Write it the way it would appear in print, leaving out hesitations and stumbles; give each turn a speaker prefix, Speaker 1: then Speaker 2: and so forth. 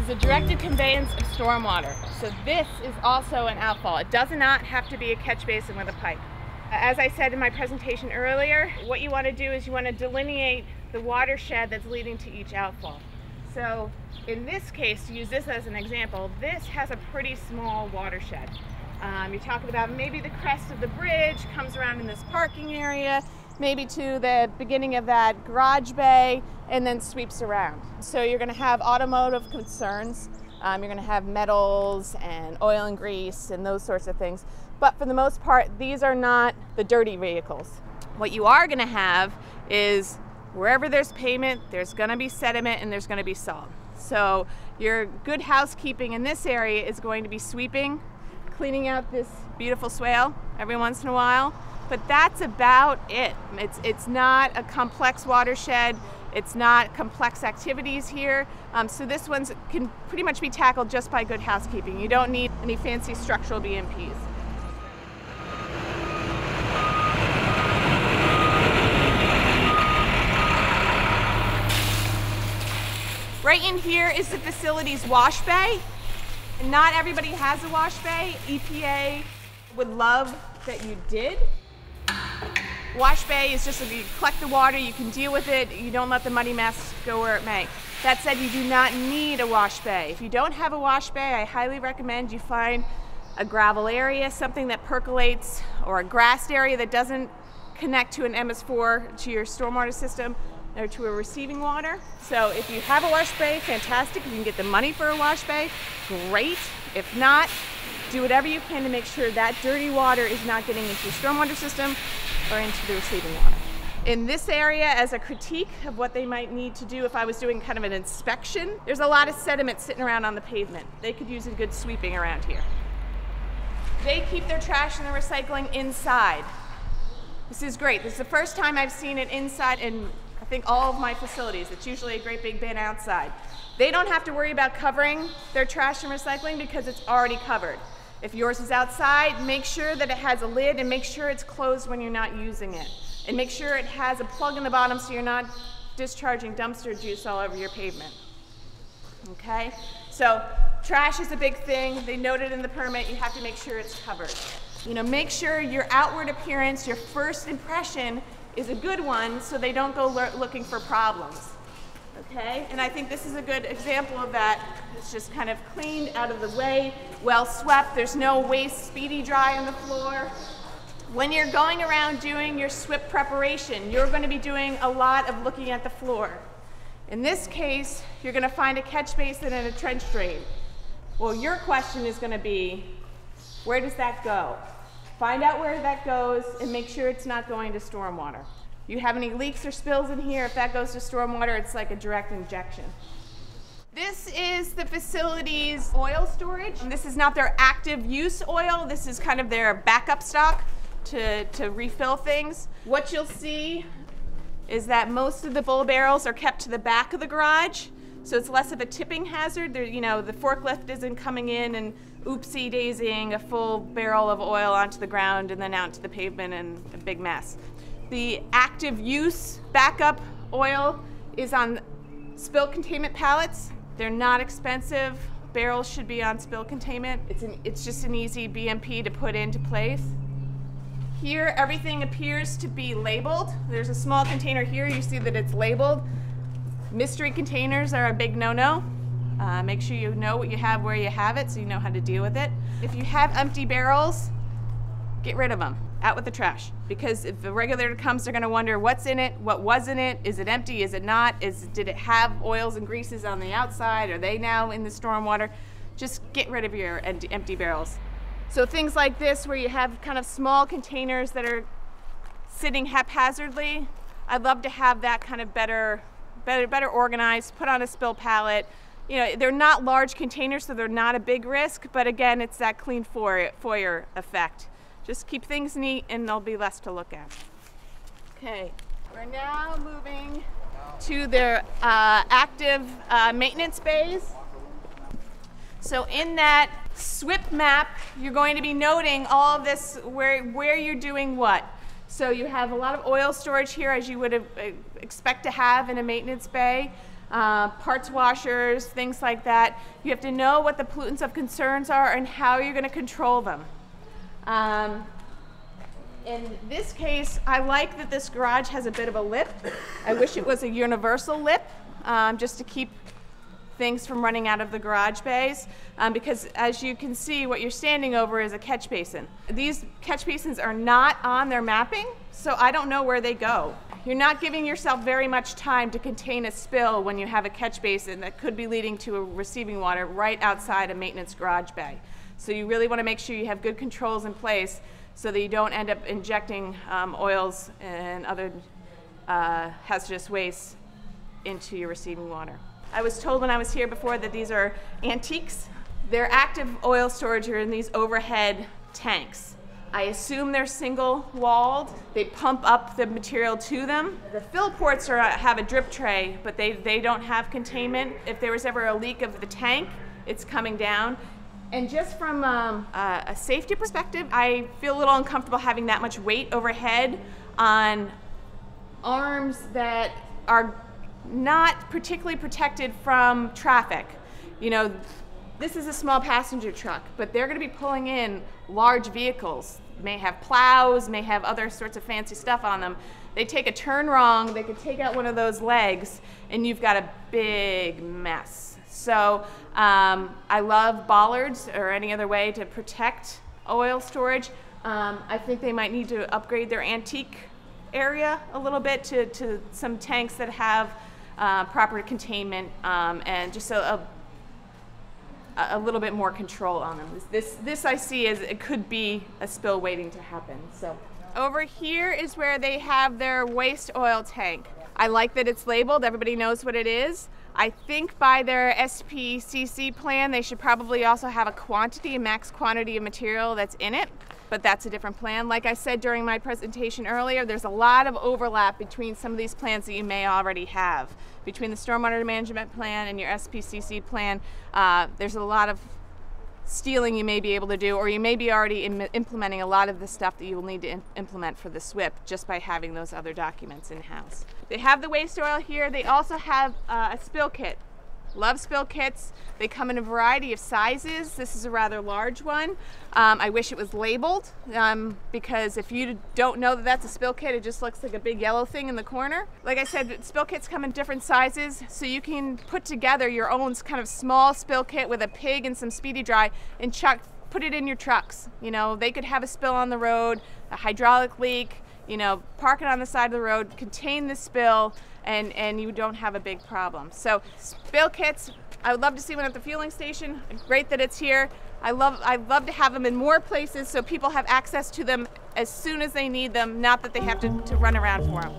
Speaker 1: is a directed conveyance of stormwater. So this is also an outfall. It does not have to be a catch basin with a pipe. As I said in my presentation earlier, what you want to do is you want to delineate the watershed that's leading to each outfall. So in this case, to use this as an example, this has a pretty small watershed. You're talking about maybe the crest of the bridge comes around in this parking area, maybe to the beginning of that garage bay, and then sweeps around. So you're going to have automotive concerns. You're going to have metals and oil and grease and those sorts of things. But for the most part, these are not the dirty vehicles. What you are going to have is wherever there's pavement, there's going to be sediment and there's going to be salt. So your good housekeeping in this area is going to be sweeping, cleaning out this beautiful swale every once in a while. But that's about it. It's not a complex watershed. It's not complex activities here. So this one can pretty much be tackled just by good housekeeping. You don't need any fancy structural BMPs. Right in here is the facility's wash bay. And not everybody has a wash bay. EPA would love that you did. Wash bay is just so you collect the water, you can deal with it, you don't let the muddy mess go where it may. That said, you do not need a wash bay. If you don't have a wash bay, I highly recommend you find a gravel area, something that percolates, or a grassed area that doesn't connect to an MS4 to your stormwater system or to a receiving water. So if you have a wash bay, fantastic. If you can get the money for a wash bay, great. If not, do whatever you can to make sure that dirty water is not getting into your stormwater system or into the receiving water. In this area, as a critique of what they might need to do if I was doing kind of an inspection, there's a lot of sediment sitting around on the pavement. They could use a good sweeping around here. They keep their trash and their recycling inside. This is great. This is the first time I've seen it inside in, I think, all of my facilities. It's usually a great big bin outside. They don't have to worry about covering their trash and recycling because it's already covered. If yours is outside, make sure that it has a lid and make sure it's closed when you're not using it. And make sure it has a plug in the bottom so you're not discharging dumpster juice all over your pavement. Okay? So trash is a big thing. They noted in the permit you have to make sure it's covered. You know, make sure your outward appearance, your first impression is a good one so they don't go looking for problems. Okay, and I think this is a good example of that. It's just kind of cleaned out of the way, well swept. There's no waste, speedy dry on the floor. When you're going around doing your SWIP preparation, you're going to be doing a lot of looking at the floor. In this case, you're going to find a catch basin and a trench drain. Well, your question is going to be, where does that go? Find out where that goes and make sure it's not going to stormwater. You have any leaks or spills in here, if that goes to stormwater, it's like a direct injection. This is the facility's oil storage. This is not their active use oil. This is kind of their backup stock to refill things. What you'll see is that most of the full barrels are kept to the back of the garage, so it's less of a tipping hazard. You know, the forklift isn't coming in and oopsie daisying a full barrel of oil onto the ground and then out to the pavement and a big mess. The active use backup oil is on spill containment pallets. They're not expensive. Barrels should be on spill containment. It's just an easy BMP to put into place. Here, everything appears to be labeled. There's a small container here. You see that it's labeled. Mystery containers are a big no-no. Make sure you know what you have where you have it so you know how to deal with it. If you have empty barrels, get rid of them. Out with the trash. Because if the regulator comes, they're going to wonder what's in it, what was in it, is it empty, is it not, did it have oils and greases on the outside, are they now in the stormwater? Just get rid of your empty barrels. So things like this where you have kind of small containers that are sitting haphazardly, I'd love to have that kind of better organized, put on a spill pallet. You know, they're not large containers, so they're not a big risk, but again, it's that clean foyer effect. Just keep things neat and there'll be less to look at. Okay, we're now moving to their active maintenance bays. So in that SWIP map, you're going to be noting all of this, where you're doing what. So you have a lot of oil storage here, as you would expect to have in a maintenance bay. parts washers, things like that. You have to know what the pollutants of concerns are and how you're going to control them. In this case, I like that this garage has a bit of a lip. I wish it was a universal lip, just to keep things from running out of the garage bays, because as you can see, what you're standing over is a catch basin. These catch basins are not on their mapping, so I don't know where they go. You're not giving yourself very much time to contain a spill when you have a catch basin that could be leading to a receiving water right outside a maintenance garage bay. So you really want to make sure you have good controls in place so that you don't end up injecting oils and other hazardous waste into your receiving water. I was told when I was here before that these are antiques. Their active oil storage are in these overhead tanks. I assume they're single walled. They pump up the material to them. The fill ports have a drip tray, but they don't have containment. If there was ever a leak of the tank, it's coming down. And just from a safety perspective, I feel a little uncomfortable having that much weight overhead on arms that are not particularly protected from traffic. You know, this is a small passenger truck, but they're going to be pulling in large vehicles. May have plows, may have other sorts of fancy stuff on them. They take a turn wrong, they could take out one of those legs, and you've got a big mess. So I love bollards or any other way to protect oil storage. I think they might need to upgrade their antique area a little bit to some tanks that have proper containment and just a little bit more control on them. This I see as it could be a spill waiting to happen. So over here is where they have their waste oil tank. I like that it's labeled, everybody knows what it is. I think by their SPCC plan, they should probably also have a max quantity of material that's in it, but that's a different plan. Like I said during my presentation earlier, there's a lot of overlap between some of these plans that you may already have. Between the stormwater management plan and your SPCC plan, there's a lot of stealing you may be able to do, or you may be already implementing a lot of the stuff that you will need to implement for the SWIP just by having those other documents in-house. They have the waste oil here. They also have a spill kit. Love spill kits. They come in a variety of sizes. This is a rather large one. I wish it was labeled because if you don't know that that's a spill kit, it just looks like a big yellow thing in the corner. Like I said, spill kits come in different sizes, so you can put together your own kind of small spill kit with a pig and some Speedy Dry and put it in your trucks. You know, they could have a spill on the road, a hydraulic leak, you know, park it on the side of the road, contain the spill, and you don't have a big problem. So spill kits, I would love to see one at the fueling station. Great that it's here. I'd love to have them in more places so people have access to them as soon as they need them, not that they have to run around for them.